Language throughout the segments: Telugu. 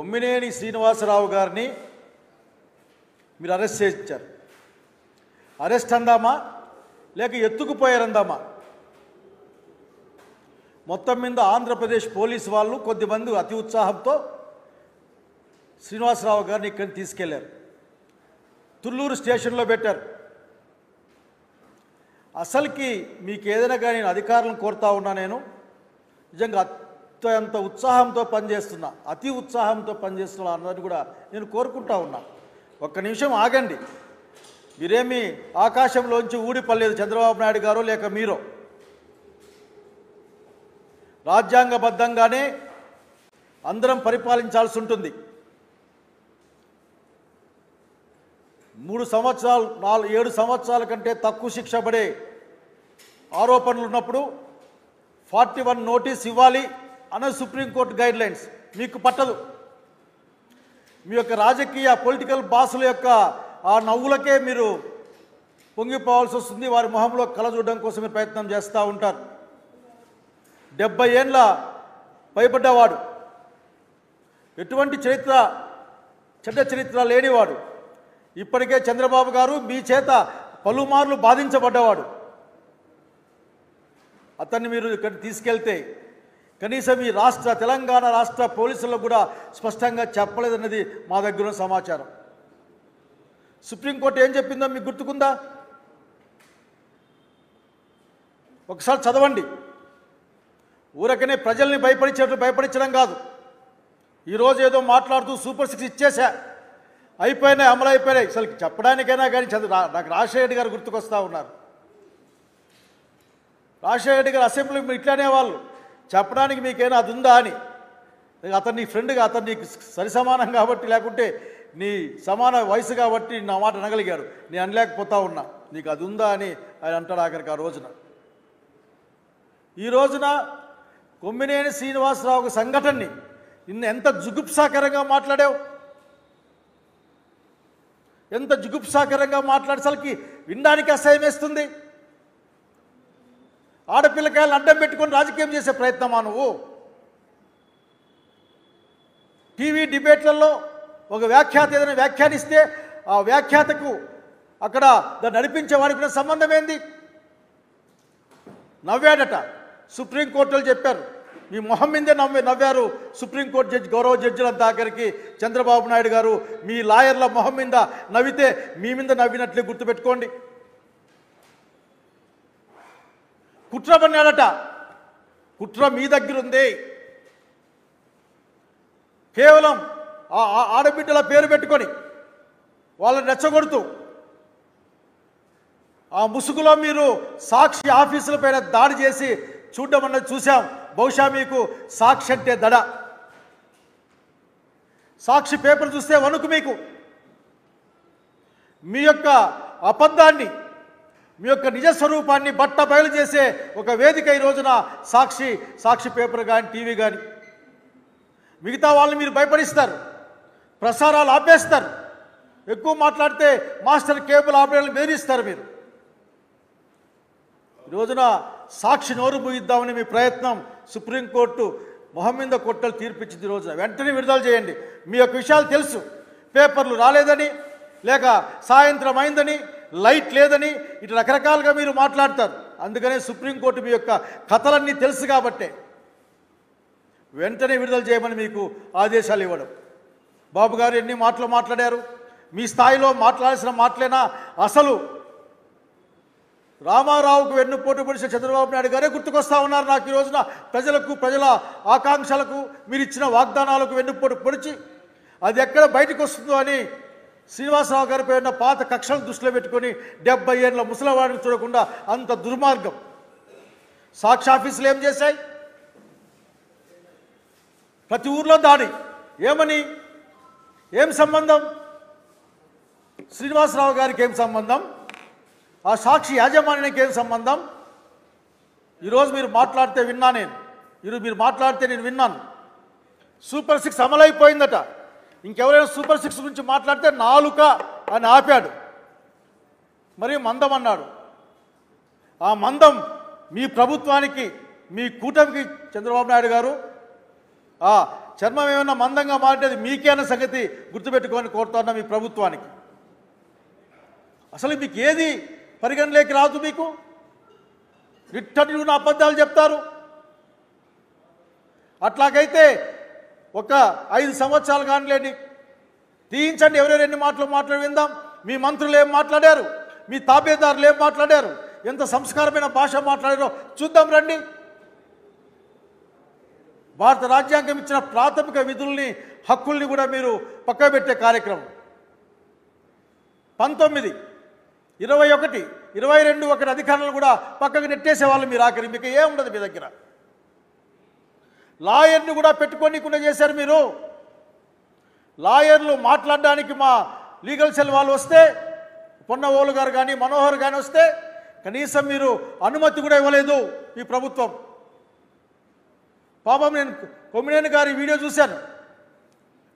కొమ్మినేని శ్రీనివాసరావు గారిని మీరు అరెస్ట్ చేయించారు. అరెస్ట్ అందామా లేక ఎత్తుకుపోయారందామా? మొత్తం మీద ఆంధ్రప్రదేశ్ పోలీసు వాళ్ళు కొద్దిమంది అతి ఉత్సాహంతో శ్రీనివాసరావు గారిని ఇక్కడికి తీసుకెళ్లారు. తుళ్ళూరు స్టేషన్లో పెట్టారు. అసలుకి మీకు ఏదైనా కానీ నేను అధికారులను కోరుతా ఉన్నా, నేను నిజంగా అత్యంత ఉత్సాహంతో పనిచేస్తున్నా, అతి ఉత్సాహంతో పనిచేస్తున్నా అన్నది కూడా నేను కోరుకుంటా ఉన్నా. ఒక్క నిమిషం ఆగండి. మీరేమీ ఆకాశంలోంచి ఊడిపడలేదు చంద్రబాబు నాయుడు గారు లేక మీరో. రాజ్యాంగబద్ధంగానే అందరం పరిపాలించాల్సి ఉంటుంది. 3 సంవత్సరాలు 7 సంవత్సరాల కంటే తక్కువ శిక్ష పడే ఆరోపణలు ఉన్నప్పుడు 41 నోటీస్ ఇవ్వాలి అన్నది సుప్రీంకోర్టు గైడ్లైన్స్. మీకు పట్టదు. మీ యొక్క రాజకీయ పొలిటికల్ బాసుల యొక్క ఆ నవ్వులకే మీరు పొంగిపోవాల్సి వస్తుంది. వారి మొహంలో కళ చూడడం కోసం మీరు ప్రయత్నం చేస్తూ ఉంటారు. 70 ఏళ్ళ భయపడ్డవాడు, ఎటువంటి చెడ్డ చరిత్ర లేనివాడు, ఇప్పటికే చంద్రబాబు గారు మీ చేత పలుమార్లు బాధించబడ్డవాడు. అతన్ని మీరు ఇక్కడ తీసుకెళ్తే కనీసం ఈ తెలంగాణ రాష్ట్ర పోలీసులకు కూడా స్పష్టంగా చెప్పలేదన్నది మా దగ్గర ఉన్న సమాచారం. సుప్రీంకోర్టు ఏం చెప్పిందో మీకు గుర్తుకుందా? ఒకసారి చదవండి. ఊరకనే ప్రజల్ని భయపడించడం కాదు. ఈరోజు ఏదో మాట్లాడుతూ సూపర్ 6 ఇచ్చేసా, అయిపోయినాయి, అమలు అయిపోయినాయి. అసలు చెప్పడానికైనా కానీ నాకు రాజశేఖర రెడ్డి గారు గుర్తుకొస్తూ ఉన్నారు. రాజశేఖర రెడ్డి గారు అసెంబ్లీ ఇట్లానే వాళ్ళు చెప్పడానికి మీకైనా అది ఉందా అని. అతను నీ ఫ్రెండ్గా, అతను నీకు సరిసమానం కాబట్టి, లేకుంటే నీ సమాన వయసు కాబట్టి నా మాట అనగలిగాడు. నేను అనలేకపోతా ఉన్నా. నీకు అది ఉందా అని ఆయన అంటాడు ఆఖరికి ఆ రోజున. ఈ రోజున కొమ్మినేని శ్రీనివాసరావు సంఘటనని నిన్న ఎంత జుగుప్సాకరంగా మాట్లాడావు, ఎంత జుగుప్సాకరంగా మాట్లాడేసరికి వినడానికి అసహ్యం వేస్తుంది. ఆడపిల్లకాయలను అడ్డం పెట్టుకొని రాజకీయం చేసే ప్రయత్నమా నువ్వు? టీవీ డిబేట్లలో ఒక వ్యాఖ్యాత ఏదైనా వ్యాఖ్యానిస్తే ఆ వ్యాఖ్యాతకు అక్కడ దాన్ని నడిపించే వారికి కూడా సంబంధం ఏంది? నవ్వాడట. సుప్రీంకోర్టులో చెప్పారు, మీ మొహం మీదే నవ్వారు సుప్రీంకోర్టు జడ్జి, గౌరవ జడ్జిలంతా. ఆఖరికి చంద్రబాబు నాయుడు గారు మీ లాయర్ల మొహం మీద నవ్వితే మీ మీద నవ్వినట్లే గుర్తుపెట్టుకోండి. కుట్ర పన్నాడట. కుట్ర మీ దగ్గర ఉంది. కేవలం ఆడబిడ్డల పేరు పెట్టుకొని వాళ్ళని రెచ్చగొడుతూ ఆ ముసుగులో మీరు సాక్షి ఆఫీసుల పైన దాడి చేసి చూడడం అన్నది చూసాం. బహుశా మీకు సాక్షి అంటే దడ. సాక్షి పేపర్ చూస్తే వణుకు మీకు. మీ యొక్క అబద్ధాన్ని, మీ యొక్క నిజస్వరూపాన్ని బట్ట బయలు చేసే ఒక వేదిక ఈ రోజున సాక్షి పేపర్ కానీ టీవీ కానీ. మిగతా వాళ్ళని మీరు భయపడిస్తారు, ప్రసారాలు ఆపేస్తారు. ఎక్కువ మాట్లాడితే మాస్టర్ కేబుల్ ఆపరేటర్లు బెదిరిస్తారు. మీరు ఈ రోజున సాక్షి నోరు ముగిద్దామని మీ ప్రయత్నం సుప్రీంకోర్టు మొహం మీద కొట్టలు తీర్పిచ్చింది. ఈ రోజున వెంటనే విడుదల చేయండి. మీ యొక్క విషయాలు తెలుసు. పేపర్లు రాలేదని, లేక సాయంత్రం అయిందని, లైట్ లేదని, ఇటు రకరకాలుగా మీరు మాట్లాడతారు. అందుకనే సుప్రీంకోర్టు మీ యొక్క కథలన్నీ తెలుసు కాబట్టే వెంటనే విడుదల చేయమని మీకు ఆదేశాలు ఇవ్వడం. బాబు గారు ఎన్ని మాటలు మాట్లాడారు? మీ స్థాయిలో మాట్లాడాల్సిన మాటలేనా? అసలు రామారావుకు వెన్నుపోటు పొడిచిన చంద్రబాబు నాయుడు గారే గుర్తుకొస్తా ఉన్నారు నాకు. ఈ రోజున ప్రజల ఆకాంక్షలకు మీరు ఇచ్చిన వాగ్దానాలకు వెన్నుపోటు పొడిచి అది ఎక్కడ బయటకు వస్తుందో అని శ్రీనివాసరావు గారిపై ఉన్న పాత కక్షలను దృష్టిలో పెట్టుకొని 70 ఏళ్ళ ముసలివాడిని చూడకుండా అంత దుర్మార్గం. సాక్షి ఆఫీసులు ఏం చేశాయి? ప్రతి ఊర్లో దాడి. ఏమని? ఏం సంబంధం? శ్రీనివాసరావు గారికి ఏం సంబంధం? ఆ సాక్షి యాజమాన్యానికి ఏం సంబంధం? ఈరోజు మీరు మాట్లాడితే విన్నా నేను. ఈరోజు మీరు మాట్లాడితే నేను విన్నాను. సూపర్ 6 అమలైపోయిందట. ఇంకెవరైనా సూపర్ 6 గురించి మాట్లాడితే నాలుక అని ఆపాడు. మరి మందం అన్నాడు. ఆ మందం మీ ప్రభుత్వానికి, మీ కూటమికి చంద్రబాబు నాయుడు గారు ఆ చర్మం ఏమన్నా మందంగా మారేది మీకే అన్న సంగతి గుర్తుపెట్టుకొని కోరుతున్నా మీ ప్రభుత్వానికి. అసలు మీకు ఏది పరిగణలోకి రాదు. మీకు నిట్టనిలువున అబద్ధాలు చెప్తారు. అట్లాగైతే ఒక 5 సంవత్సరాలు కానిలేండి తీయించండి. ఎవరెవరు ఎన్ని మాటలు విందాం. మీ మంత్రులు ఏం మాట్లాడారు, మీ తాబేదారులు ఏం మాట్లాడారు, ఎంత సంస్కారమైన భాష మాట్లాడారో చూద్దాం రండి. భారత రాజ్యాంగం ఇచ్చిన ప్రాథమిక విధుల్ని హక్కుల్ని కూడా మీరు పక్కబెట్టే కార్యక్రమం. 19, 21, 22 ఒకటి అధికారులు కూడా పక్కకు నెట్టేసేవాళ్ళు మీరు. ఆఖరి మీకు ఏముండదు మీ దగ్గర. లాయర్ని కూడా పెట్టుకోనికుండా చేశారు మీరు. లాయర్లు మాట్లాడడానికి మా లీగల్ సెల్ వాళ్ళు వస్తే, పొన్నవోలు గారు కానీ మనోహర్ కానీ వస్తే కనీసం మీరు అనుమతి కూడా ఇవ్వలేదు ఈ ప్రభుత్వం. పాపం నేను కొమ్మినేని గారి వీడియో చూశాను.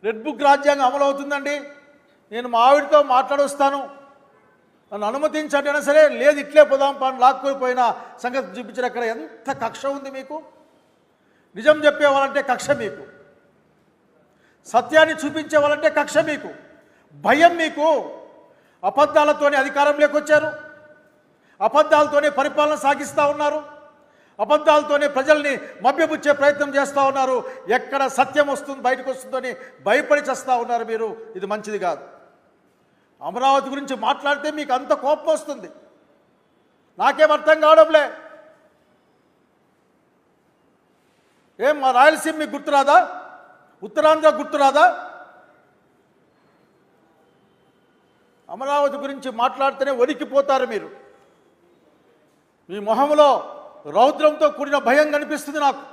రెడ్ బుక్ రాజ్యాంగం అమలు అవుతుందండి, నేను మా ఆవిడతో మాట్లాడొస్తాను, నన్ను అనుమతించండి సరే లేదు ఇట్లే పోదాం పని లాక్కోపోయిన సంగతి చూపించారు. అక్కడ ఎంత కక్ష ఉంది మీకు. నిజం చెప్పేవాళ్ళంటే కక్ష మీకు, సత్యాన్ని చూపించేవాళ్ళంటే కక్ష మీకు, భయం మీకు. అబద్ధాలతోనే అధికారంలోకి వచ్చారు, అబద్ధాలతోనే పరిపాలన సాగిస్తూ ఉన్నారు, అబద్ధాలతోనే ప్రజల్ని మభ్యపుచ్చే ప్రయత్నం చేస్తూ ఉన్నారు. ఎక్కడ సత్యం వస్తుంది బయటకు వస్తుందని భయపడి చేస్తూ ఉన్నారు మీరు. ఇది మంచిది కాదు. అమరావతి గురించి మాట్లాడితే మీకు అంత కోపం వస్తుంది. నాకేం అర్థం కావడంలే. ఏం మా రాయలసీమ మీకు గుర్తురాదా? ఉత్తరాంధ్ర గుర్తురాదా? అమరావతి గురించి మాట్లాడితేనే వణికిపోతారు మీరు. మీ మొహంలో రౌద్రంతో కూడిన భయం కనిపిస్తుంది నాకు.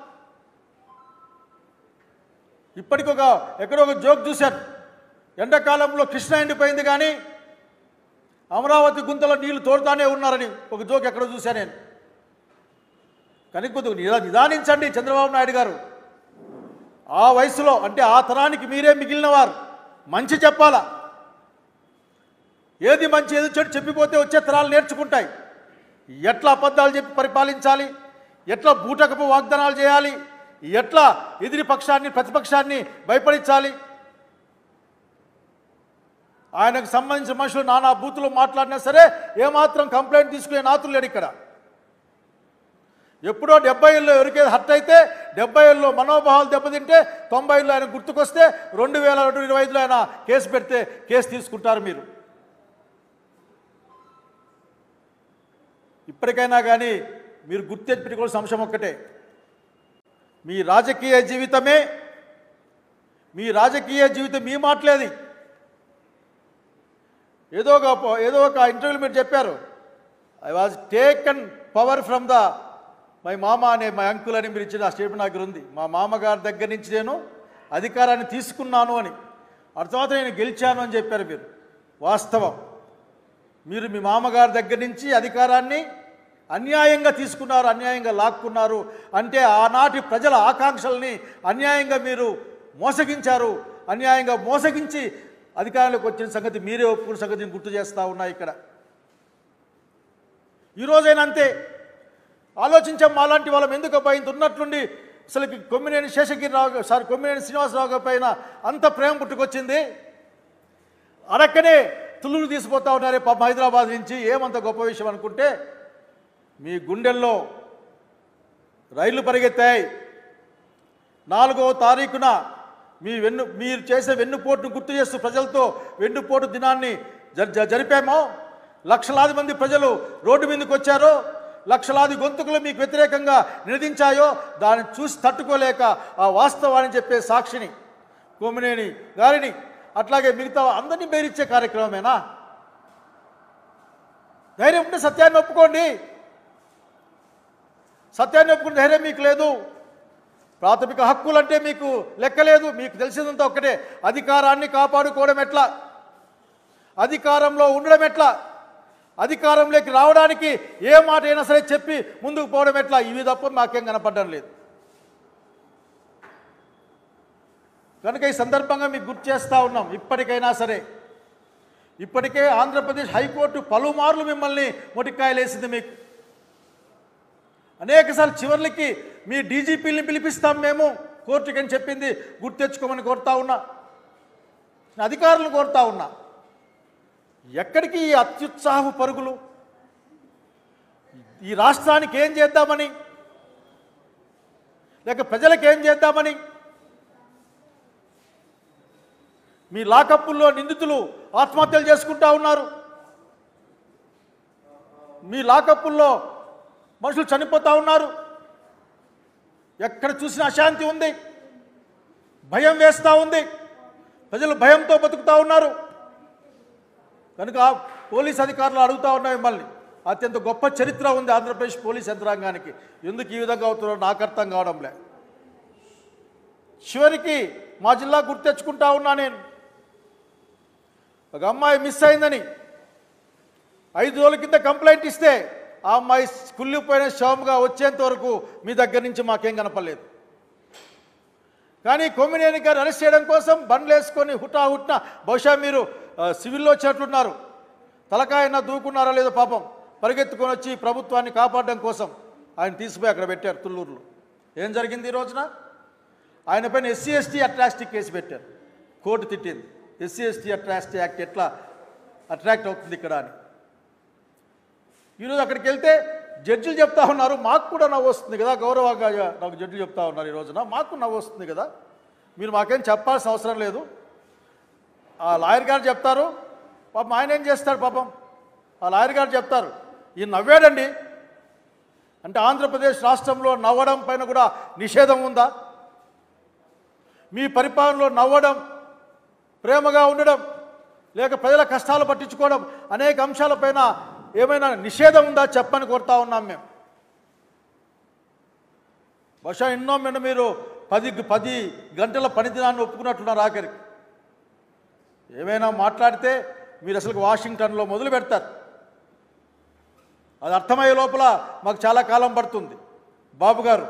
ఇప్పటికొక ఎక్కడో ఒక జోక్ చూశాను. ఎండాకాలంలో కృష్ణ ఎండిపోయింది కానీ అమరావతి గుంతలో నీళ్లు తోడుతానే ఉన్నారని ఒక జోక్ ఎక్కడో చూశాను నేను. కానీ కొద్దిగా నిదానించండి చంద్రబాబు నాయుడు గారు. ఆ వయసులో అంటే ఆ తరానికి మీరే మిగిలిన వారు. మంచి చెప్పాలా, ఏది మంచి ఏది చెడు చెప్పిపోతే వచ్చే తరాలు నేర్చుకుంటాయి. ఎట్లా అబద్ధాలు చెప్పి పరిపాలించాలి, ఎట్లా బూటకపు వాగ్దానాలు చేయాలి, ఎట్లా ఎదిరి పక్షాన్ని ప్రతిపక్షాన్ని భయపడించాలి. ఆయనకు సంబంధించిన మనుషులు నానా బూతులు మాట్లాడినా సరే ఏమాత్రం కంప్లైంట్ తీసుకునే నాతులు లేడు ఇక్కడ. ఎప్పుడో 70లో ఎవరికైతే హర్ట్ అయితే 70లో మనోభావాలు దెబ్బతింటే 90లో ఆయన గుర్తుకొస్తే 2025లో ఆయన కేసు పెడితే కేసు తీసుకుంటారు మీరు. ఇప్పటికైనా కానీ మీరు గుర్తెట్టుకోవాల్సిన అంశం ఒక్కటే, మీ రాజకీయ జీవితం మీ మాటలేది. ఏదో ఒక ఇంటర్వ్యూలో మీరు చెప్పారు, I was taken power from my మామ అనే మై అంకుల్ అని మీరు ఇచ్చిన స్టేట్మెంట్ దగ్గర ఉంది. మా మామగారి దగ్గర నుంచి నేను అధికారాన్ని తీసుకున్నాను అని, ఆ తర్వాత నేను గెలిచాను అని చెప్పారు మీరు. వాస్తవం, మీరు మీ మామగారి దగ్గర నుంచి అధికారాన్ని అన్యాయంగా తీసుకున్నారు, అన్యాయంగా లాక్కున్నారు. అంటే ఆనాటి ప్రజల ఆకాంక్షల్ని అన్యాయంగా మీరు మోసగించారు. అన్యాయంగా మోసగించి అధికారంలోకి వచ్చిన సంగతి మీరే ఒప్పుకున్న సంగతిని గుర్తు చేస్తూ ఉన్నాయి ఇక్కడ. ఈరోజైనా అంతే ఆలోచించాం. మాలాంటి వాళ్ళం ఎందుకు అబ్బాయి ఉన్నట్లుండి అసలు కొమ్మినేని కొమ్మినేని శ్రీనివాసరావు పైన అంత ప్రేమ పుట్టుకొచ్చింది. అడక్కనే తుళ్ళులు తీసిపోతూ ఉన్నారే పాపం హైదరాబాద్ నుంచి. ఏమంత గొప్ప విషయం అనుకుంటే మీ గుండెల్లో రైళ్లు పరిగెత్తాయి. 4వ తారీఖున మీరు చేసే వెన్నుపోటును గుర్తు చేస్తూ ప్రజలతో వెన్నుపోటు దినాన్ని జరిపామో. లక్షలాది మంది ప్రజలు రోడ్డు మీదకి వచ్చారో, లక్షలాది గొంతుకులు మీకు వ్యతిరేకంగా నినదించాయో, దాన్ని చూసి తట్టుకోలేక ఆ వాస్తవాన్ని చెప్పే సాక్షిని కొమ్మినేని గారిని అట్లాగే మిగతా అందరినీ బెదిరించే కార్యక్రమమేనా? ధైర్యం ఉంటే సత్యాన్ని ఒప్పుకోండి. సత్యాన్ని ఒప్పుకునే ధైర్యం మీకు లేదు. ప్రాథమిక హక్కులంటే మీకు లెక్కలేదు. మీకు తెలిసినంత ఒక్కటే, అధికారాన్ని కాపాడుకోవడం ఎట్లా, అధికారంలో ఉండడం ఎట్లా, అధికారంలోకి రావడానికి ఏ మాట అయినా సరే చెప్పి ముందుకు పోవడం ఎట్లా, ఇవి తప్ప మాకేం కనపడడం లేదు. కనుక ఈ సందర్భంగా మీకు గుర్తు చేస్తూ ఉన్నాం, ఇప్పటికైనా సరే. ఇప్పటికే ఆంధ్రప్రదేశ్ హైకోర్టు పలుమార్లు మిమ్మల్ని మొటికాయలేసింది. మీకు అనేకసార్లు చివర్లకి మీ డీజీపీని పిలిపిస్తాం మేము, కోర్టుకని చెప్పింది గుర్తు తెచ్చుకోమని కోరుతా ఉన్నా, అధికారులను కోరుతా ఉన్నా. ఎక్కడికి ఈ అత్యుత్సాహపు పరుగులు? ఈ రాష్ట్రానికి ఏం చేద్దామని, లేక ప్రజలకు ఏం చేద్దామని? మీ లాకప్పుల్లో నిందితులు ఆత్మహత్యలు చేసుకుంటా ఉన్నారు. మీ లాకప్పుల్లో మనుషులు చనిపోతూ ఉన్నారు. ఎక్కడ చూసినా అశాంతి ఉంది, భయం వేస్తూ ఉంది, ప్రజలు భయంతో బతుకుతూ ఉన్నారు. కనుక పోలీస్ అధికారులు అడుగుతూ ఉన్నాయి మిమ్మల్ని. అత్యంత గొప్ప చరిత్ర ఉంది ఆంధ్రప్రదేశ్ పోలీస్ యంత్రాంగానికి, ఎందుకు ఈ విధంగా అవుతున్నారో నాకు అర్థం కావడంలే. చివరికి మా జిల్లా గుర్తు తెచ్చుకుంటా ఉన్నా నేను. ఒక అమ్మాయి మిస్ అయిందని 5 రోజుల కింద కంప్లైంట్ ఇస్తే ఆ అమ్మాయి కుళ్ళిపోయిన శవంగా వచ్చేంత వరకు మీ దగ్గర నుంచి మాకేం కనపడలేదు. కానీ కొమ్మినేని గారు అరెస్ట్ చేయడం కోసం బండ్లు వేసుకొని హుటాహుట్న, బహుశా మీరు సివిల్లో వచ్చేట్లున్నారు, తలకాయన దూకున్నారా లేదో పాపం, పరిగెత్తుకొని వచ్చి ప్రభుత్వాన్ని కాపాడడం కోసం ఆయన తీసుకుపోయి అక్కడ పెట్టారు తుళ్ళూరులో. ఏం జరిగింది ఈ రోజున? ఆయన పైన SC/ST అట్రాసిటీ కేసు పెట్టారు. కోర్టు తిట్టింది, SC/ST అట్రాసిటీ యాక్ట్ ఎట్లా అట్రాక్ట్ అవుతుంది ఇక్కడ అని. ఈరోజు అక్కడికి వెళ్తే జడ్జిలు చెప్తా ఉన్నారు, మాకు కూడా నవ్వు వస్తుంది కదా, గౌరవంగా నాకు జడ్జిలు చెప్తా ఉన్నారు ఈ రోజున, మాకు నవ్వు వస్తుంది కదా, మీరు మాకేం చెప్పాల్సిన అవసరం లేదు. ఆ లాయర్ గారు చెప్తారు, పాపం ఆయన ఏం చేస్తాడు, పాపం ఆ లాయర్ గారు చెప్తారు, ఈయన నవ్వాడండి అంటే ఆంధ్రప్రదేశ్ రాష్ట్రంలో నవ్వడం పైన కూడా నిషేధం ఉందా? మీ పరిపాలనలో నవ్వడం, ప్రేమగా ఉండడం, లేక ప్రజల కష్టాలు పట్టించుకోవడం, అనేక అంశాలపైన ఏమైనా నిషేధం ఉందా చెప్పని కోరుతా ఉన్నాం మేము. బహుశా ఎన్నో మీరు 10 గంటల పనిదినాన్ని ఒప్పుకున్నట్టున్నారు. ఆఖరికి ఏమైనా మాట్లాడితే మీరు అసలు వాషింగ్టన్లో మొదలు పెడతారు. అది అర్థమయ్యే లోపల మాకు చాలా కాలం పడుతుంది. బాబు గారు,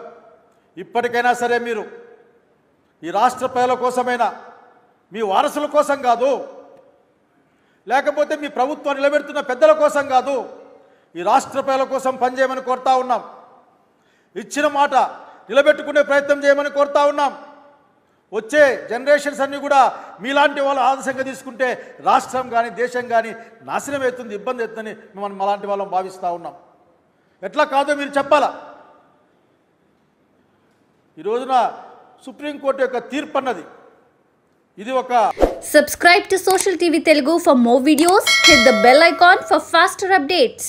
ఇప్పటికైనా సరే మీరు ఈ రాష్ట్ర ప్రజల కోసమైనా, మీ వారసుల కోసం కాదు, లేకపోతే మీ ప్రభుత్వం నిలబెడుతున్న పెద్దల కోసం కాదు, ఈ రాష్ట్ర ప్రజల కోసం పనిచేయమని కోరుతా ఉన్నాం. ఇచ్చిన మాట నిలబెట్టుకునే ప్రయత్నం చేయమని కోరుతా ఉన్నాం. వచ్చే జనరేషన్స్ అన్నీ కూడా మీలాంటి వాళ్ళు ఆదర్శంగా తీసుకుంటే రాష్ట్రం కానీ దేశం కానీ నాశనం అవుతుంది, ఇబ్బంది అవుతుందని మనం అలాంటి వాళ్ళని భావిస్తూ ఉన్నాం. ఎట్లా కాదో మీరు చెప్పాలా. ఈ రోజున సుప్రీంకోర్టు యొక్క తీర్పు అన్నది ఇది ఒక. Subscribe to Social TV Telugu for more videos. Hit the bell icon for faster updates.